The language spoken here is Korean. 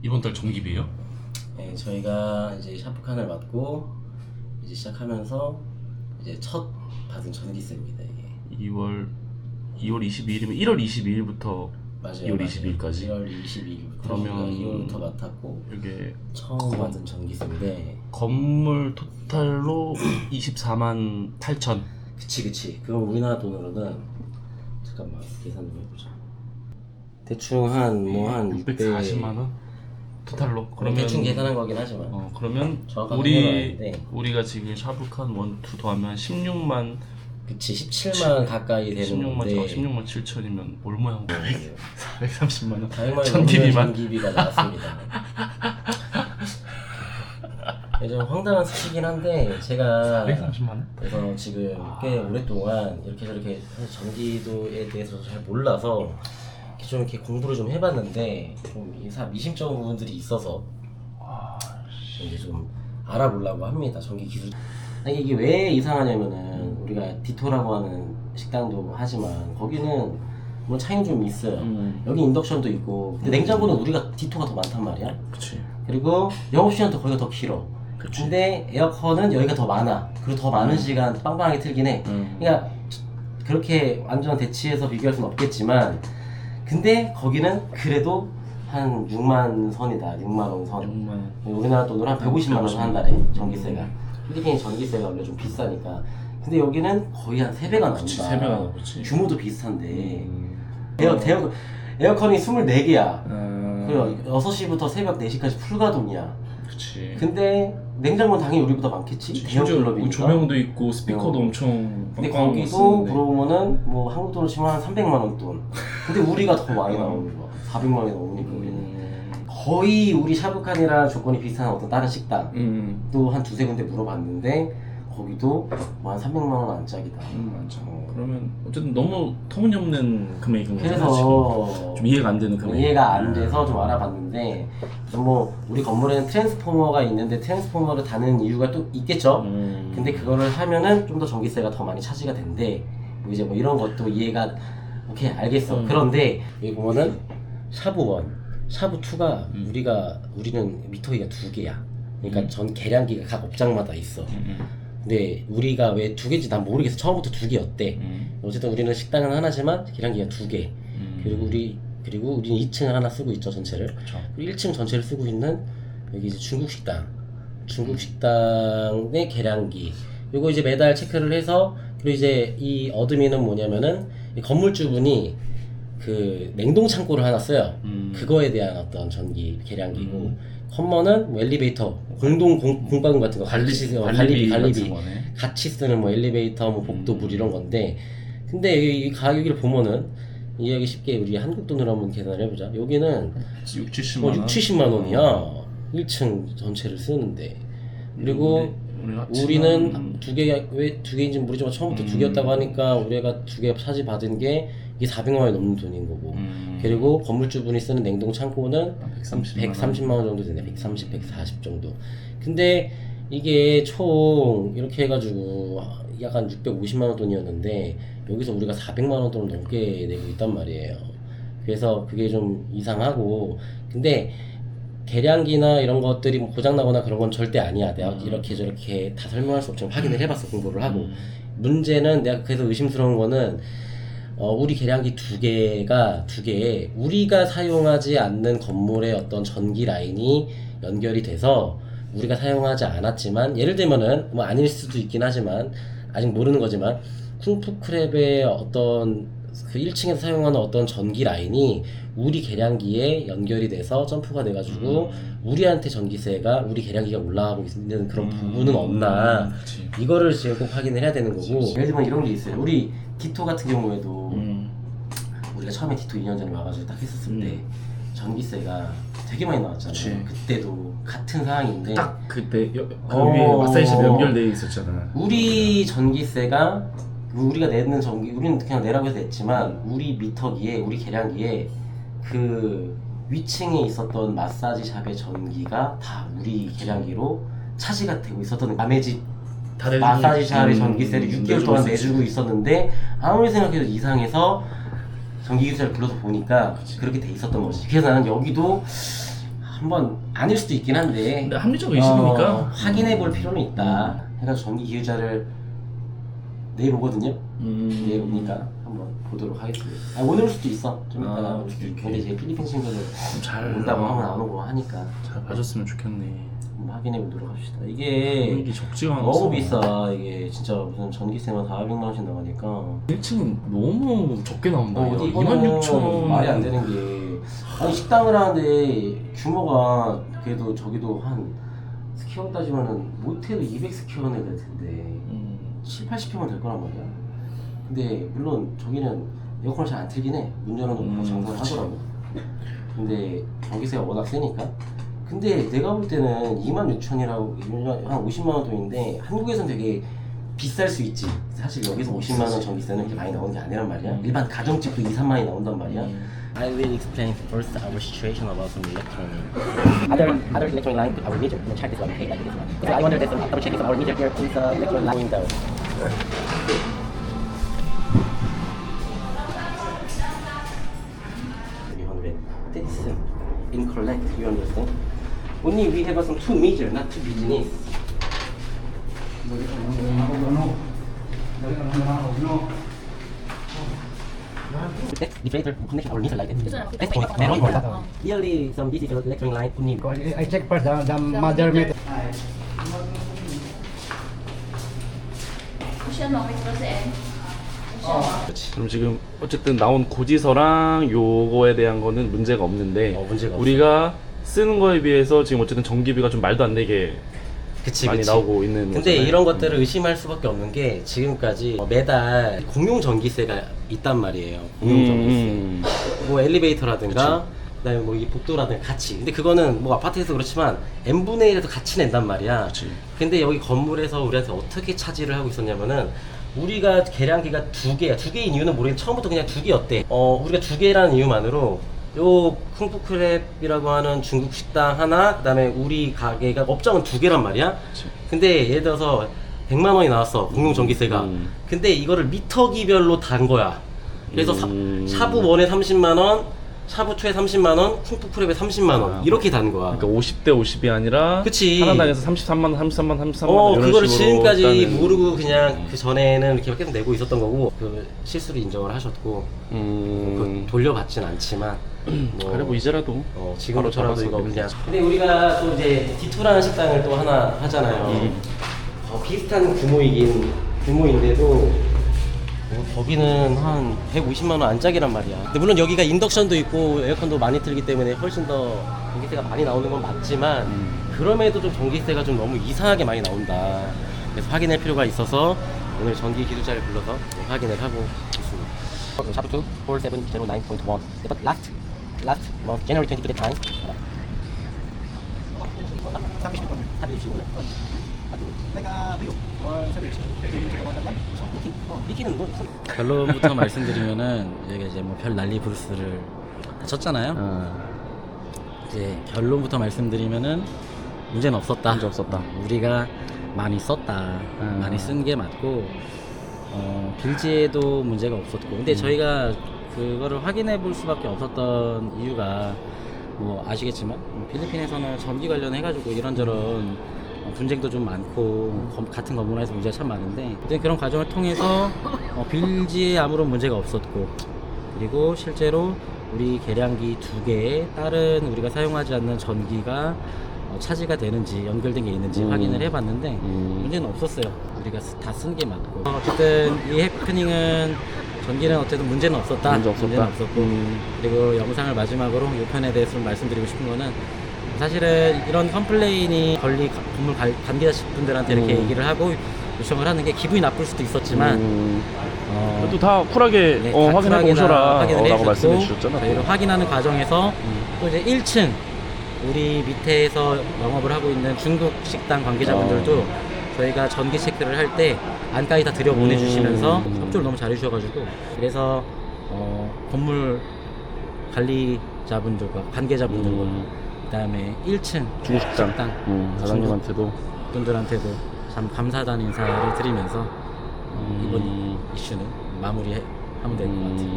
이번 달 정기비예요? 네, 저희가 이제 샤프칸을 맡고 이제 시작하면서 이제 첫 받은 전기세입니다 이게. 2월 22일이면 1월 22일부터 맞아요. 2월 22일까지. 1월 22일부터 그러면 2월부터 맡았고 이게 처음 받은 전기세인데. 건물 토탈로 24만 8천. 그치. 그거 우리나라 돈으로는 잠깐만 계산 좀 해보자. 대충 한 640만 원 토탈로. 그러면 대충 계산한 거긴 하지만 그러면 정확하게 해봐야겠는데. 우리가 지금 샤브칸 1, 2 더하면 16만. 그치 17만 가까이 되는 16만 건데 16만 7천이면 얼마야? 430만 원. 400만 전기비만. 전기비가 나왔습니다. 좀 황당한 수치긴 한데 제가 430만 원? 그래서 지금 꽤 오랫동안 이렇게 저렇게 사실 전기도에 대해서 잘 몰라서 좀 이렇게 공부를 좀 해봤는데 좀 미심쩍은 부분들이 있어서 이제 좀 알아보려고 합니다. 전기 기술. 아니, 이게 왜 이상하냐면은 우리가 디토라고 하는 식당도 하지만 거기는 물론 차이는 좀 있어요. 여기 인덕션도 있고 근데 냉장고는 우리가 디토가 더 많단 말이야. 그치. 그리고 영업시간도 거기가 더 길어. 그치. 근데 에어컨은 여기가 더 많아. 그리고 더 많은 시간 빵빵하게 틀긴 해. 그러니까 그렇게 완전 대치해서 비교할 수는 없겠지만 근데 거기는 그래도 한 6만 선이다. 6만 원 선. 6만. 우리나라 돈으로 한 150만 원 한 달에 전기세가. 필리핀 전기세가 원래 좀 비싸니까. 근데 여기는 거의 한 3배가 나온다. 그치, 3배가 나오지. 규모도 비슷한데. 에어컨이 24개야. 그리고 6시부터 새벽 4시까지 풀가동이야. 그치. 근데 냉장고는 당연히 우리보다 많겠지. 대형 클럽이니까. 조명도 있고 스피커도 엄청 근데 빵빵한 거 거기도 쓰는데. 그러면은 뭐 한국 돈으로 치면 한 300만 원 돈. 근데 우리가 더 많이 나오는 거야. 400만 원이 넘으니까 우리는. 거의 우리 샤브칸이랑 조건이 비슷한 어떤 다른 식당도 한 두세 군데 물어봤는데 거기도 뭐 한 300만 원 안짝이다. 많죠. 그러면 어쨌든 너무 터무니없는 금액인 거죠. 그래서 좀 이해가 안 되는 금액. 이해가 안 돼서 좀 알아봤는데 뭐 우리 건물에는 트랜스포머가 있는데 트랜스포머를 다는 이유가 또 있겠죠. 근데 그거를 하면은 좀 더 전기세가 더 많이 차지가 된대. 뭐 이제 뭐 이런 것도 이해가 오케이 알겠어. 그런데 여기 보면은 샤브 1, 샤브 2가 우리는 미터기가 2개야. 그러니까 전 계량기가 각 업장마다 있어. 근데 우리가 왜 2개인지 난 모르겠어. 처음부터 2개였대. 어쨌든 우리는 식당은 하나지만 계량기가 2개. 그리고 우리는 2층을 하나 쓰고 있죠, 전체를. 그쵸. 그리고 1층 전체를 쓰고 있는 여기 이제 중국 식당의 계량기. 요거 이제 매달 체크를 해서 그리고 이제 이 어드민은 뭐냐면은 이 건물주분이 그 냉동 창고를 하나 써요. 그거에 대한 어떤 전기 계량기고 컴머는 뭐 엘리베이터 공과금 같은 거 관리비 같은 거네. 같이 쓰는 뭐 엘리베이터 뭐 복도물 이런 건데 근데 이 가격을 보면은 이해하기 쉽게 우리 한국 돈으로 한번 계산을 해보자. 여기는 6, 70만 원. 6, 70만 원이야. 1층 전체를 쓰는데 그리고 우리는 왜 두 개인지 모르지만 처음부터 2개였다고 하니까 우리가 2개 차지 받은 게 이게 400만 원이 넘는 돈인 거고 그리고 건물주분이 쓰는 냉동 창고는 130만 원 정도 되네. 130, 140 정도. 근데 이게 총 이렇게 해가지고 약간 650만 원 돈이었는데 여기서 우리가 400만 원 돈을 넘게 내고 있단 말이에요. 그래서 그게 좀 이상하고 근데 계량기나 이런 것들이 뭐 고장나거나 그런 건 절대 아니야. 내가 이렇게 저렇게 다 설명할 수 없지만 확인을 해봤어. 공부를 하고 문제는 내가 그래서 의심스러운 거는 우리 계량기 2개에 우리가 사용하지 않는 건물의 어떤 전기 라인이 연결이 돼서 우리가 사용하지 않았지만 예를 들면은 뭐 아닐 수도 있긴 하지만 아직 모르는 거지만 쿵푸크랩의 어떤 그 1층에서 사용하는 어떤 전기 라인이 우리 계량기에 연결이 돼서 점프가 돼가지고 우리한테 전기세가 우리 계량기가 올라가고 있는 그런 부분은 없나 이거를 지금 꼭 확인을 해야 되는 거고 예를 들면 이런 게 있어요. 우리 디토 같은 경우에도 우리가 처음에 디토 2년 전에 와가지고 딱 했었을 때 전기세가 되게 많이 나왔잖아요. 그때도 같은 상황인데 딱 그때 그 위에 마사지샵 연결돼 있었잖아. 우리 전기세가 우리가 내는 전기 우리는 그냥 내라고 해서 냈지만 우리 미터기에 우리 계량기에 그 위층에 있었던 마사지샵의 전기가 다 우리 계량기로 차지가 되고 있었던 남의 집 마사지샵의 전기세를 6개월 동안 내주고 있었는데 아무리 생각해도 이상해서 전기기사를 불러서 보니까 그렇게 돼 있었던 거지. 그래서 나는 여기도 한번 아닐 수도 있긴 한데 근데 합리적 의심이니까 확인해 볼 필요는 있다 해가지고 전기 기유자를 내일 오거든요. 내일 오니까 한번 보도록 하겠습니다. 오늘 올 수도 있어. 좀 이따가 올 수도 있고. 근데 이제 필리핀 친구들 잘 온다고 하면 안 오고 하니까 잘 봐줬으면 좋겠네. 한번 확인해 보도록 합시다. 이게 적지가 너무 비싸. 이게 진짜 무슨 전기세만 400만 원씩 나가니까 1층 너무 적게 나온다. 어디 26,000원 말이 안 되는 게 아니 식당을 하는데 규모가 그래도 저기도 한 스퀘어 따지면은 못해도 200스퀘어는 될 텐데 7, 80평은 될 거란 말이야. 근데 물론 저기는 에어컨을 잘 안 틀긴 해. 문 열어놓고 장사를 하더라고. 근데 전기세가 워낙 세니까. 근데 내가 볼 때는 26,000이라고 한 50만 원 돈인데 한국에선 되게 비쌀 수 있지. 사실 여기서 50만 원 전기세는 그렇게 많이 나오는 게 아니란 말이야. 일반 가정집도 2, 3만이 나온단 말이야. I will explain first our situation about some electronic. Other electronic line, our meter. We'll check this one. Okay, like this one. So I wonder there's some double checking our meter here. Please, electronic line window. This is incorrect. You understand? Only we have some two meter, not two business. Deflator connection or meter like that. That's point. Really, some this is electronic line. Only. I check first the mother meter. 그럼 지금 어쨌든 나온 고지서랑 요거에 대한 거는 문제가 없는데 문제가 우리가 쓰는 거에 비해서 지금 어쨌든 전기비가 좀 말도 안 되게 그치, 많이 나오고 있는 근데 거잖아요. 이런 것들을 의심할 수밖에 없는 게 지금까지 매달 공용 전기세가 있단 말이에요. 공용 전기세. 뭐 엘리베이터라든가 그다음에 뭐 이 복도라든가 같이. 근데 그거는 뭐 아파트에서 그렇지만 n분의 1에서 같이 낸단 말이야. 그치. 근데 여기 건물에서 우리한테 어떻게 차지를 하고 있었냐면은 우리가 계량기가 두 개야. 두 개인 이유는 모르겠는데 처음부터 그냥 두 개였대. 우리가 두 개라는 이유만으로 요 쿵푸크랩이라고 하는 중국 식당 하나, 그다음에 우리 가게가 업장은 두 개란 말이야. 그치. 근데 예를 들어서 100만 원이 나왔어 공용 전기세가. 근데 이거를 미터기별로 단 거야. 그래서 샤브 1에 30만 원, 샤브 2에 30만 원, 쿵푸크랩에 30만 원 이렇게 단 거야. 그러니까 50대 50이 아니라 그치. 하나당에서 33만 원, 33만 원, 33만 원 이런 그거를 식으로 지금까지 일단은 모르고 그냥 그 전에는 이렇게 계속 내고 있었던 거고 그 실수를 인정을 하셨고 그 돌려받진 않지만 그래 뭐 이제라도 지금부터라도 바로 이거 잡아서 그냥. 근데 우리가 또 이제 디토라는 식당을 또 하나 하잖아요. 비슷한 규모인데도 거기는 한 150만 원 안짝이란 말이야. 근데 물론 여기가 인덕션도 있고 에어컨도 많이 틀기 때문에 훨씬 더 전기세가 많이 나오는 건 맞지만 그럼에도 좀 전기세가 좀 너무 이상하게 많이 나온다. 그래서 확인할 필요가 있어서 오늘 전기 기술자를 불러서 확인을 하고 있습니다. 샤프 2 4709.1 but last month January 22 that time 결론부터 말씀드리면은 여기가 이제 뭐 별 난리 브루스를 다 쳤잖아요. 이제 결론부터 말씀드리면은 문제는 없었다. 문제 없었다. 우리가 많이 썼다. 많이 쓴 게 맞고 빌지에도 문제가 없었고. 근데 저희가 그거를 확인해 볼 수밖에 없었던 이유가 뭐 아시겠지만 필리핀에서는 전기 관련해 가지고 이런저런 분쟁도 좀 많고 같은 건물 안에서 문제가 참 많은데 그런 과정을 통해서 빌지에 아무런 문제가 없었고 그리고 실제로 우리 계량기 두 개에 다른 우리가 사용하지 않는 전기가 차지가 되는지 연결된 게 있는지 확인을 해봤는데 문제는 없었어요. 우리가 다 쓴 게 맞고 어쨌든 이 해프닝은 전기는 어쨌든 문제는 없었다. 문제는 없었고 그리고 영상을 마지막으로 이 편에 대해서 좀 말씀드리고 싶은 거는 사실은 이런 컴플레인이 건물 관계자분들한테 이렇게 얘기를 하고 요청을 하는 게 기분이 나쁠 수도 있었지만 또 다 쿨하게 확인해 보셔라 라고 말씀해 주셨잖아. 저희를 확인하는 과정에서 또 이제 1층 우리 밑에서 영업을 하고 있는 중국 식당 관계자분들도 저희가 전기 체크를 할 때 안까지 다 들여 보내주시면서 협조를 너무 잘해주셔가지고 그래서 건물 관리자분들과 관계자분들과 그다음에 1층 중국 식당 사장님한테도 분들한테도 참 감사하다는 인사를 드리면서 이번 이슈는 마무리하면 될 것 같아요.